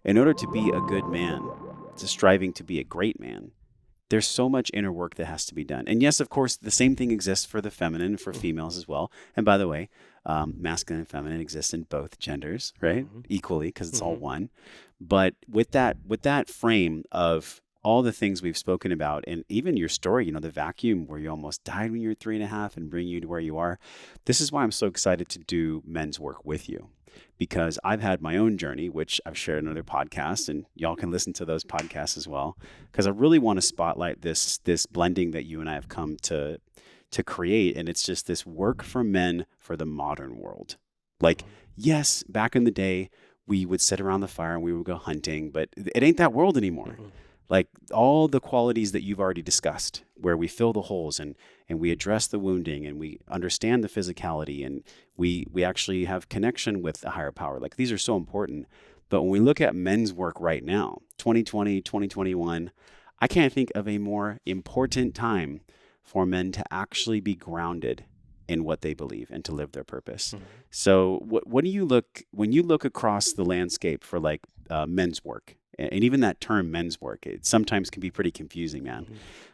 in order to be a good man, to striving to be a great man, there's so much inner work that has to be done. And yes, of course, the same thing exists for the feminine, for Mm-hmm. females as well. And by the way, masculine and feminine exist in both genders, right? Mm-hmm. Equally, because it's all Mm-hmm. one. But with that frame of all the things we've spoken about, and even your story, the vacuum where you almost died when you were 3.5 and bring you to where you are. This is why I'm so excited to do men's work with you, because I've had my own journey, which I've shared in other podcasts, and y'all can listen to those podcasts as well. Because I really want to spotlight this blending that you and I have come to create, and it's just this work for men for the modern world. Like, yes, back in the day, we would sit around the fire and we would go hunting, but it ain't that world anymore. Mm-hmm. Like all the qualities that you've already discussed, where we fill the holes and we address the wounding and we understand the physicality and we actually have connection with the higher power. Like these are so important. But when we look at men's work right now, 2020, 2021, I can't think of a more important time for men to actually be grounded in what they believe and to live their purpose. Mm-hmm. So what do you look when you look across the landscape for like men's work? And even that term men's work, it sometimes can be pretty confusing, man.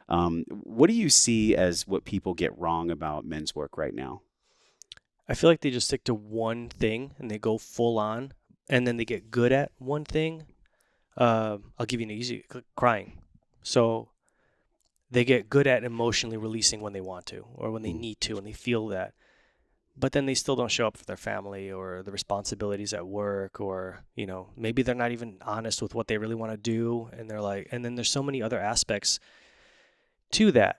Mm-hmm. What do you see as what people get wrong about men's work right now? I feel like they just stick to one thing and they go full on, and then they get good at one thing. I'll give you an easy crying. So they get good at emotionally releasing when they want to or when they Mm. need to and they feel that. But then they still don't show up for their family or the responsibilities at work, or, maybe they're not even honest with what they really want to do. And they're like, and then there's so many other aspects to that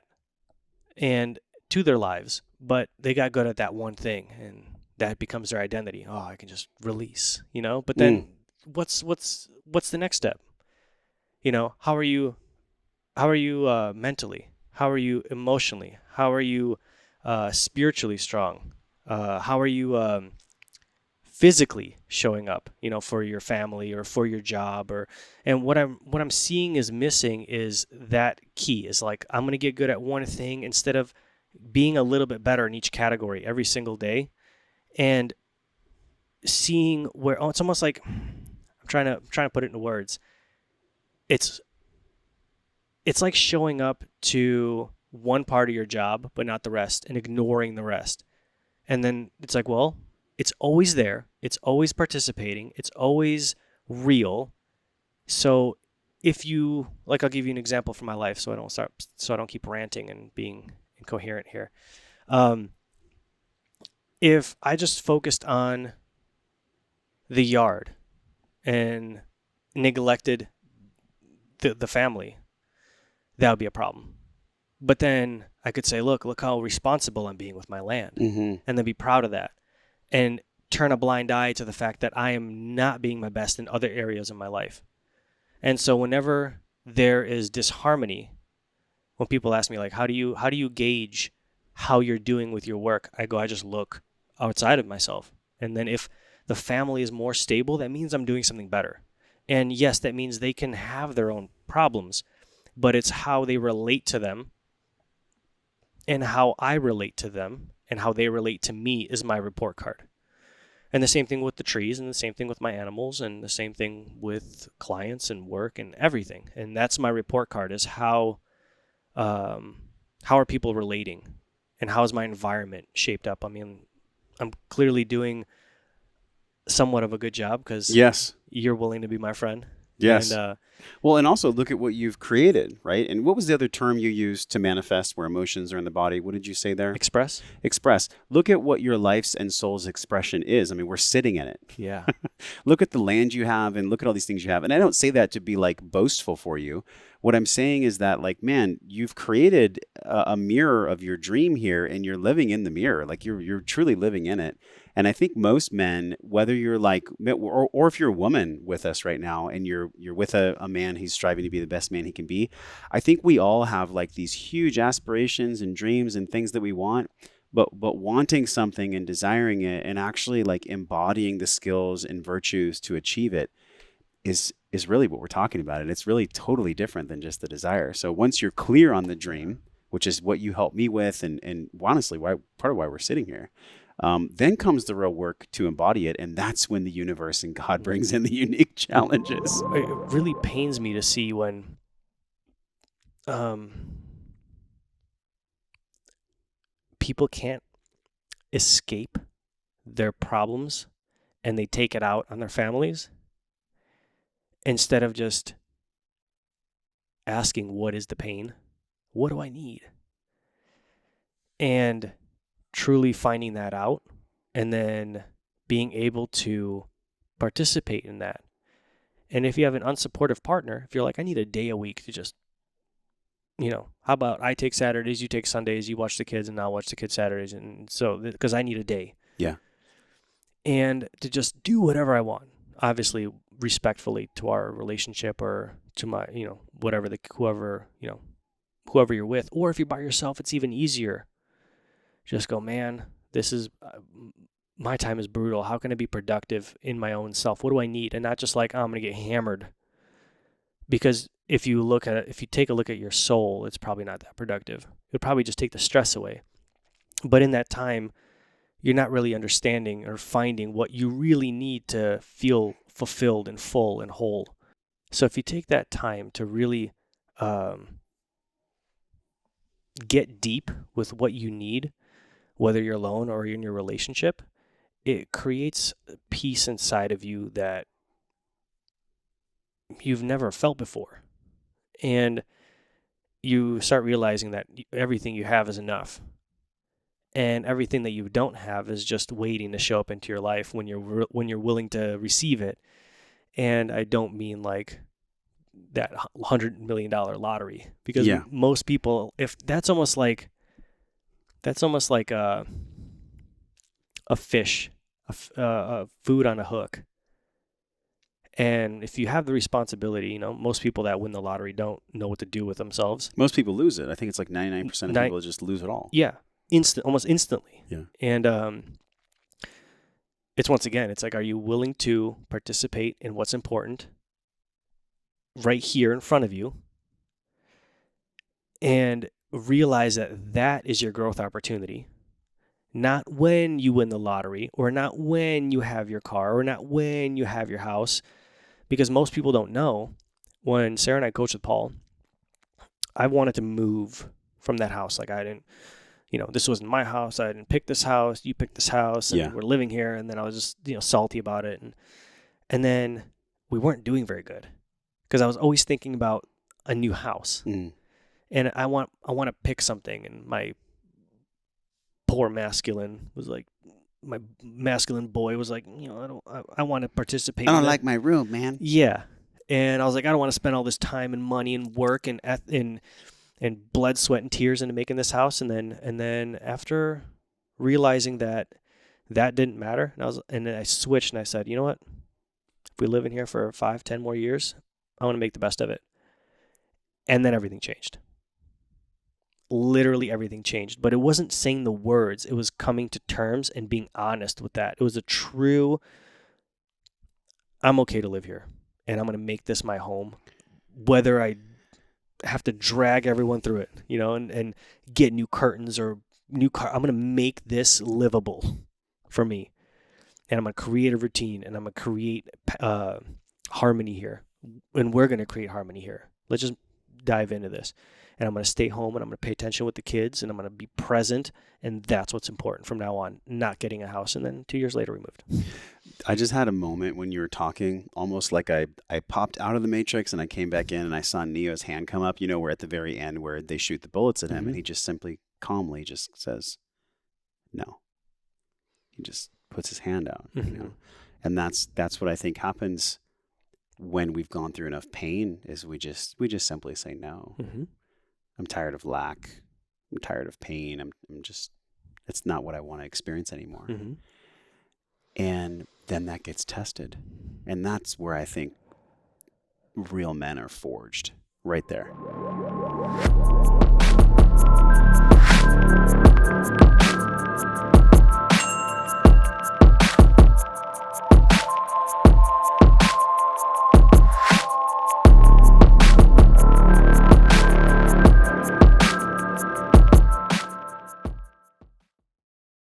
and to their lives, but they got good at that one thing and that becomes their identity. Oh, I can just release. But Mm. then what's the next step? How are you mentally? How are you emotionally? How are you spiritually strong? How are you physically showing up, for your family or for your job? And what I'm seeing is missing is that key. Is like, I'm gonna get good at one thing instead of being a little bit better in each category every single day, and seeing where, it's almost like I'm trying to put it into words. It's it's like showing up to one part of your job but not the rest, and ignoring the rest. And then it's like, well, it's always there. It's always participating. It's always real. So if you like, I'll give you an example from my life, so I don't keep ranting and being incoherent here. Um, if I just focused on the yard and neglected the family, that would be a problem. But then I could say, look how responsible I'm being with my land, Hmm. and then be proud of that, and turn a blind eye to the fact that I am not being my best in other areas of my life. And so whenever there is disharmony, when people ask me like, how do you gauge how you're doing with your work? I just look outside of myself. And then if the family is more stable, that means I'm doing something better. And yes, that means they can have their own problems, but it's how they relate to them and how I relate to them and how they relate to me is my report card. And the same thing with the trees, and the same thing with my animals, and the same thing with clients and work and everything. And that's my report card, is how are people relating, and how is my environment shaped up? I mean, I'm clearly doing somewhat of a good job because Yes. you're willing to be my friend. And Yes. Well, and also look at what you've created, right? And what was the other term you used to manifest where emotions are in the body? What did you say there? express. Express. Look at what your life's and soul's expression is. I mean, we're sitting in it. Yeah. Look at the land you have and look at all these things you have. And I don't say that to be like boastful for you. What I'm saying is that, like, man, you've created a mirror of your dream here, and you're living in the mirror. Like you're truly living in it. And I think most men, whether you're like, or if you're a woman with us right now, and you're with a man who's striving to be the best man he can be, I think we all have like these huge aspirations and dreams and things that we want. But wanting something and desiring it and actually like embodying the skills and virtues to achieve it is really what we're talking about. And it's really totally different than just the desire. So once you're clear on the dream, which is what you helped me with, and honestly, part of why we're sitting here, Then comes the real work to embody it, and that's when the universe and God brings in the unique challenges. It really pains me to see when people can't escape their problems and they take it out on their families instead of just asking, what is the pain? What do I need? And truly finding that out and then being able to participate in that. And if you have an unsupportive partner, if you're like, I need a day a week to just, how about I take Saturdays, you take Sundays, you watch the kids, and I'll watch the kids Saturdays. And so, because I need a day. Yeah. And to just do whatever I want, obviously respectfully to our relationship or to my, whoever you're with. Or if you're by yourself, it's even easier. Just go, man, this is, my time is brutal. How can I be productive in my own self? What do I need? And not just like, I'm going to get hammered. Because if you take a look at your soul, it's probably not that productive. It'll probably just take the stress away. But in that time, you're not really understanding or finding what you really need to feel fulfilled and full and whole. So if you take that time to really get deep with what you need, whether you're alone or in your relationship, it creates peace inside of you that you've never felt before. And you start realizing that everything you have is enough. And everything that you don't have is just waiting to show up into your life when you're willing to receive it. And I don't mean like that $100 million lottery, because most people, if that's almost like a fish, a food on a hook. And if you have the responsibility, most people that win the lottery don't know what to do with themselves. Most people lose it. I think it's like 99% of people just lose it all. Yeah. Almost instantly. Yeah. And it's once again, it's like, are you willing to participate in what's important right here in front of you and realize that is your growth opportunity? Not when you win the lottery, or not when you have your car, or not when you have your house. Because most people don't know, when Sarah and I coached with Paul, I wanted to move from that house. Like I didn't, this wasn't my house. I didn't pick this house. You picked this house, and we're living here. And then I was just, salty about it. And then we weren't doing very good because I was always thinking about a new house. And I want to pick something. And my poor masculine was like, my masculine boy was like, I want to participate. I don't like my room, man. Yeah. And I was like, I don't want to spend all this time and money and work and blood, sweat, and tears into making this house. And then after realizing that didn't matter, and then I switched and I said, you know what? If we live in here for 5-10 more years, I want to make the best of it. And then everything changed. Literally everything changed. But it wasn't saying the words. It was coming to terms and being honest with that. It was a true, I'm okay to live here. And I'm going to make this my home. Whether I have to drag everyone through it, and get new curtains or new car. I'm going to make this livable for me. And I'm going to create a routine, and I'm going to create harmony here. And we're going to create harmony here. Let's just dive into this. And I'm going to stay home, and I'm going to pay attention with the kids, and I'm going to be present. And that's what's important from now on, not getting a house. And then 2 years later, we moved. I just had a moment when you were talking, almost like I popped out of the Matrix and I came back in, and I saw Neo's hand come up, where at the very end where they shoot the bullets at him, and he just simply calmly just says, no. He just puts his hand out, And that's what I think happens when we've gone through enough pain, is we just simply say no. I'm tired of lack. I'm tired of pain. I'm just, it's not what I want to experience anymore. And then that gets tested. And that's where I think real men are forged, right there.